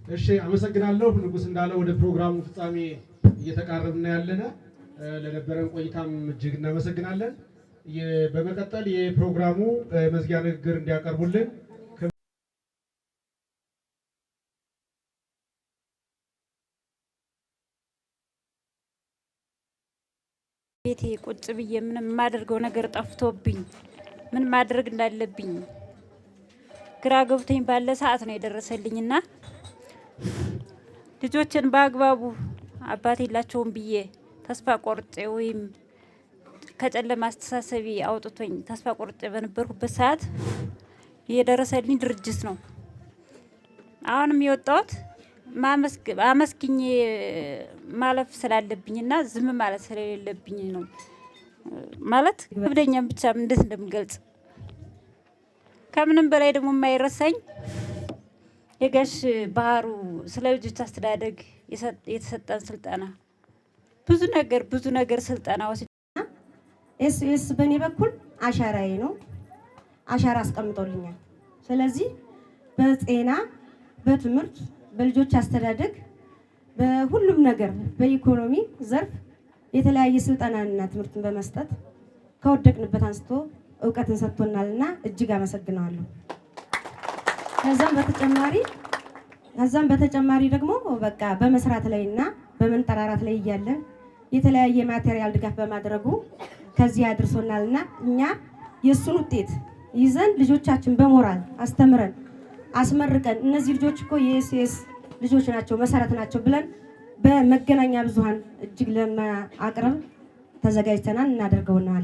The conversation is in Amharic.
እሺ አመሰግናለሁ። ንጉስ እንዳለው ወደ ፕሮግራሙ ፍጻሜ እየተቃረብን ያለነ ለነበረን ቆይታም እጅግ እናመሰግናለን። በመቀጠል የፕሮግራሙ መዝጊያ ንግግር እንዲያቀርቡልን ቤቴ ቁጭ ብዬ ምንም የማደርገው ነገር ጠፍቶብኝ ምን ማድረግ እንዳለብኝ ግራ ገብቶኝ ባለ ሰዓት ነው የደረሰልኝና ልጆችን በአግባቡ አባት የላቸውም ብዬ ተስፋ ቆርጬ ወይም ከጨለማ አስተሳሰቢ አውጥቶኝ ተስፋ ቆርጬ በነበርኩበት ሰዓት የደረሰልኝ ድርጅት ነው። አሁንም የወጣሁት አመስግኜ ማለፍ ስላለብኝና ዝም ማለት ስለሌለብኝ ነው። ማለት ከብደኛም ብቻ እንዴት እንደምገልጽ ከምንም በላይ ደግሞ የማይረሳኝ የጋሽ ባህሩ ስለ ልጆች አስተዳደግ የተሰጠን ስልጠና ብዙ ነገር ስልጠና ወስጄ ኤስኤስ በእኔ በኩል አሻራዬ ነው። አሻራ አስቀምጦልኛል። ስለዚህ በጤና፣ በትምህርት፣ በልጆች አስተዳደግ፣ በሁሉም ነገር በኢኮኖሚ ዘርፍ የተለያየ ስልጠናና ትምህርትን በመስጠት ከወደቅንበት አንስቶ እውቀትን ሰጥቶናልና እጅግ አመሰግናለሁ። ከዛም በተጨማሪ ደግሞ በቃ በመስራት ላይና በመንጠራራት ላይ እያለን የተለያየ ማቴሪያል ድጋፍ በማድረጉ ከዚህ አድርሶናልና እኛ የሱን ውጤት ይዘን ልጆቻችን በሞራል አስተምረን አስመርቀን እነዚህ ልጆች እኮ የኤስኤስ ልጆች ናቸው መሰረት ናቸው ብለን በመገናኛ ብዙሃን እጅግ ለማቅረብ ተዘጋጅተናል እናደርገውናል።